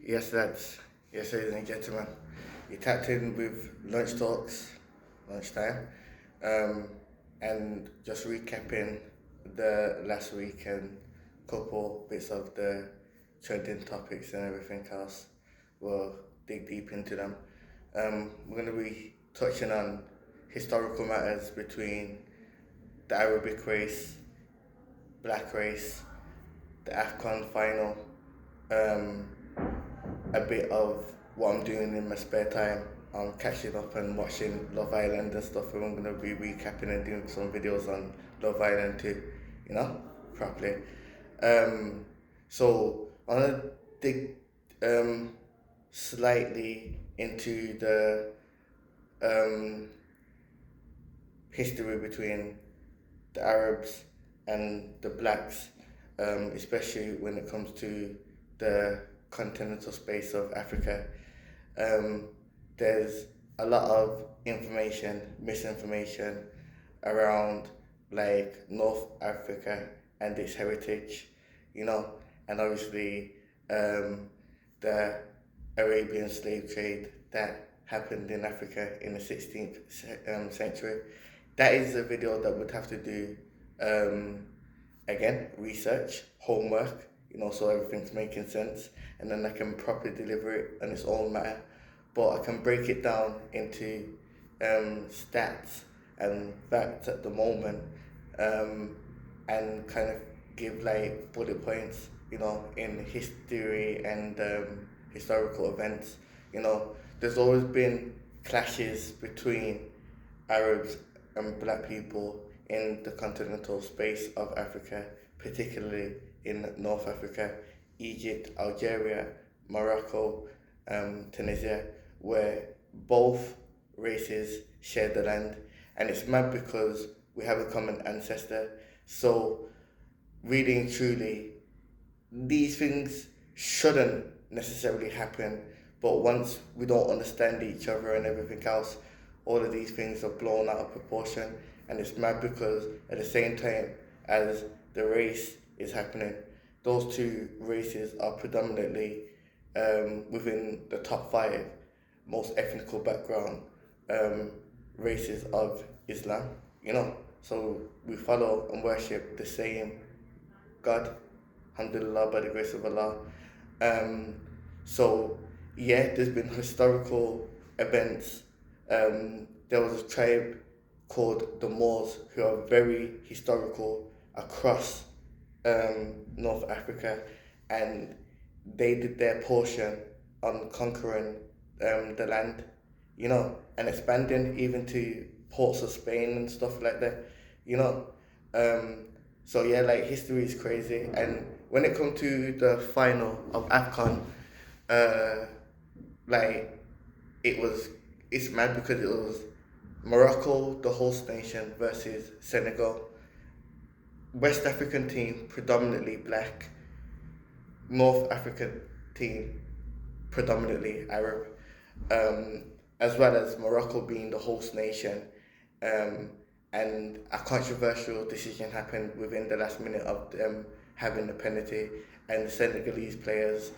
Yes, lads. Yes, ladies and gentlemen. You tapped in with lunch talks, lunchtime, um, and just recapping the last week and couple bits of the trending topics and everything else. We'll dig deep into them. We're going to be touching on historical matters between the Arabic race, black race, the AFCON final, um, a bit of what I'm doing in my spare time. I'm catching up and watching Love Island and stuff, and I'm gonna be recapping and doing some videos on Love Island too, properly. Um, so I wanna dig slightly into the um, history between the Arabs and the blacks, especially when it comes to the continental space of Africa. Um, there's a lot of information, misinformation around like North Africa and its heritage, and obviously the Arabian slave trade that happened in Africa in the 16th century. That is a video that would have to do, again, research, homework, so everything's making sense, and then I can properly deliver it on its own matter. But I can break it down into stats and facts at the moment, and kind of give like bullet points, in history and historical events. There's always been clashes between Arabs and black people in the continental space of Africa, particularly in North Africa, Egypt, Algeria, Morocco, Tunisia, where both races share the land. And it's mad because we have a common ancestor. So, really and truly, these things shouldn't necessarily happen, but once we don't understand each other and everything else, all of these things are blown out of proportion. And it's mad because at the same time as the race is happening, those two races are predominantly within the top 5 most ethnical background races of Islam, So we follow and worship the same God, alhamdulillah, by the grace of Allah. So yeah, there's been historical events. There was a tribe called the Moors who are very historical across North Africa, and they did their portion on conquering the land, and expanding even to ports of Spain and stuff like that, So yeah, like history is crazy, and when it comes to the final of AFCON, like it's mad because it was Morocco, the host nation, versus Senegal. West African team predominantly black, North African team predominantly Arab, as well as Morocco being the host nation. And a controversial decision happened within the last minute of them having the penalty, and the Senegalese players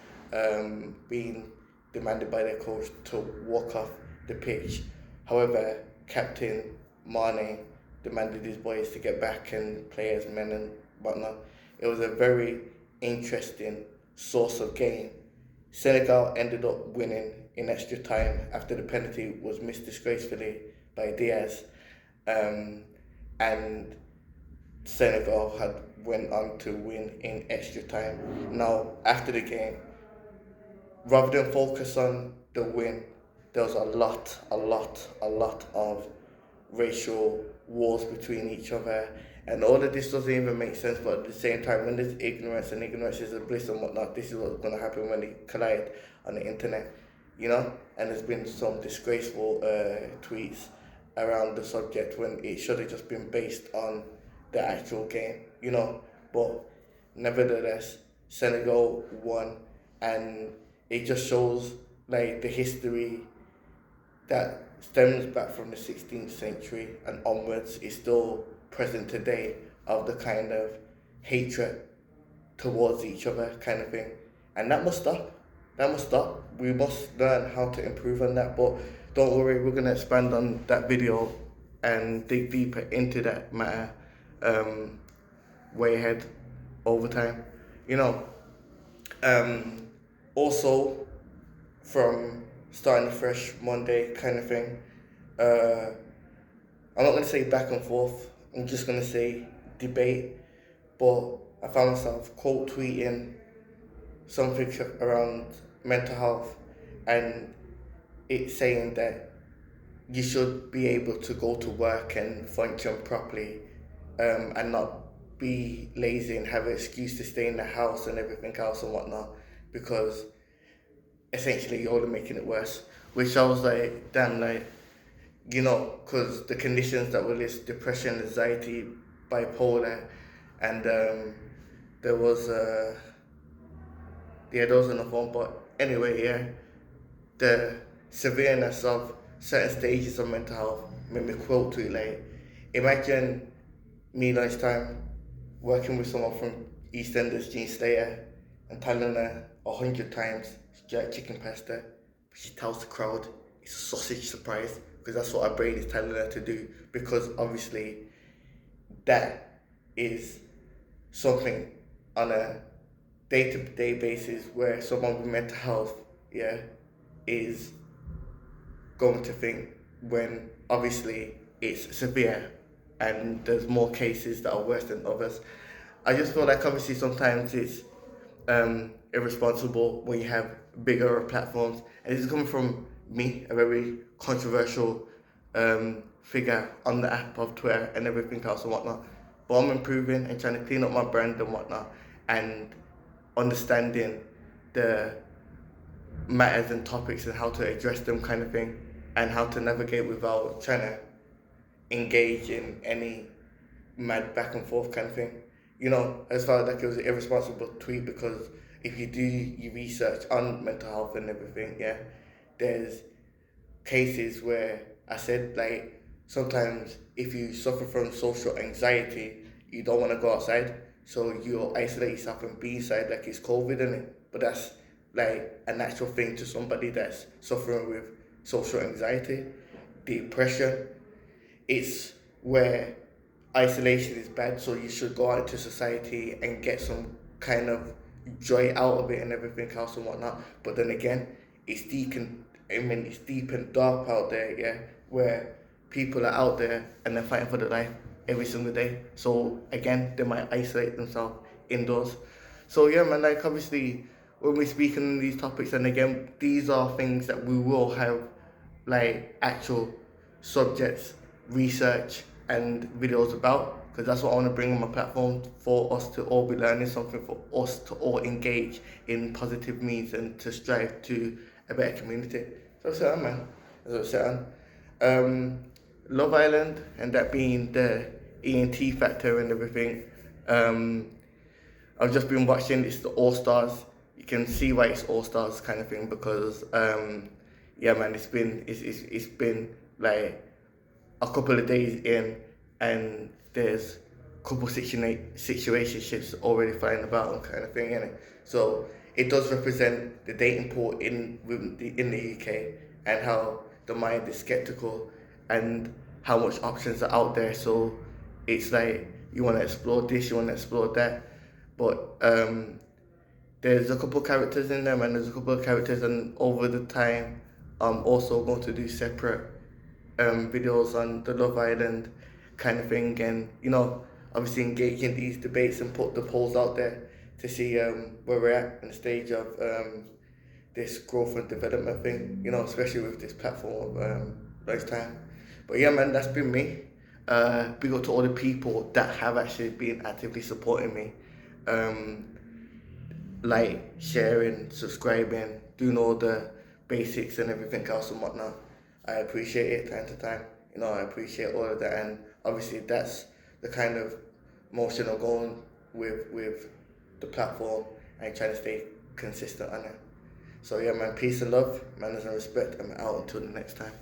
being demanded by their coach to walk off the pitch. However, Captain Mane demanded his boys to get back and play as men and whatnot. It was a very interesting source of game. Senegal ended up winning in extra time after the penalty was missed disgracefully by Diaz, and Senegal had went on to win in extra time. Now, after the game, rather than focus on the win, there was a lot of racial wars between each other, and all of this doesn't even make sense. But at the same time, when there's ignorance and ignorance is a bliss and whatnot, this is what's going to happen when they collide on the internet, And there's been some disgraceful tweets around the subject when it should have just been based on the actual game, But nevertheless, Senegal won, and it just shows like the history that stems back from the 16th century and onwards is still present today, of the kind of hatred towards each other kind of thing. And that must stop. that must stop. We must learn how to improve on that. But don't worry, we're gonna expand on that video and dig deeper into that matter way ahead over time. You know, um, also from starting a fresh Monday kind of thing. Uh, I'm not gonna say back and forth. I'm just gonna say debate. But I found myself quote tweeting something around mental health, and it's saying that you should be able to go to work and function properly, and not be lazy and have an excuse to stay in the house and everything else and whatnot, because essentially you're only making it worse. Which I was like, damn, like, because the conditions that were listed, depression, anxiety, bipolar, and there was there was another one, but anyway, yeah, the severeness of certain stages of mental health made me quote to it like, imagine me lunchtime working with someone from EastEnders, Jean Slater, and telling her 100 times jerk chicken pasta, but she tells the crowd it's a sausage surprise, because that's what our brain is telling her to do, because obviously that is something on a day-to-day basis where someone with mental health, yeah, is going to think, when obviously it's severe and there's more cases that are worse than others. I just feel like obviously sometimes it's irresponsible when you have bigger platforms, and this is coming from me, a very controversial figure on the app of Twitter and everything else and whatnot. But I'm improving and trying to clean up my brand and whatnot, and understanding the matters and topics and how to address them kind of thing, and how to navigate without trying to engage in any mad back and forth kind of thing. As far as like it was an irresponsible tweet, because if you do your research on mental health and everything, yeah, there's cases where I said like sometimes if you suffer from social anxiety, you don't want to go outside, so you isolate yourself and be inside like it's COVID in it. But that's like a natural thing to somebody that's suffering with social anxiety, depression. It's where isolation is bad, so you should go out into society and get some kind of joy out of it and everything else and whatnot. But then again, it's deep and dark out there, yeah, where people are out there and they're fighting for their life every single day. So again, they might isolate themselves indoors. So yeah, man, like obviously when we're speaking on these topics, and again, these are things that we will have like actual subjects, research and videos about, because that's what I want to bring on my platform, for us to all be learning something, for us to all engage in positive means and to strive to a better community. So that's it, man. That's what I'm saying. Love Island, and that being the ENT factor and everything. I've just been watching, it's the All Stars. You can see why it's All Stars kind of thing, because yeah, man, it's been like a couple of days in, and there's a couple situationships already flying about and kind of thing, innit? So it does represent the dating pool in the UK, and how the mind is skeptical, and how much options are out there. So it's like you want to explore this, you want to explore that, but there's a couple of characters in them, and there's a couple of characters, and over the time I'm also going to do separate videos on the Love Island kind of thing, and obviously engage in these debates and put the polls out there to see where we're at in the stage of this growth and development thing, especially with this platform of lifetime. But yeah, man, that's been me. Big up to all the people that have actually been actively supporting me, like sharing, subscribing, doing all the basics and everything else and whatnot. I appreciate it time to time. I appreciate all of that, and obviously that's the kind of motion I'm going with the platform, and trying to stay consistent on it. So yeah, man, peace and love, manners and respect, and I'm out until the next time.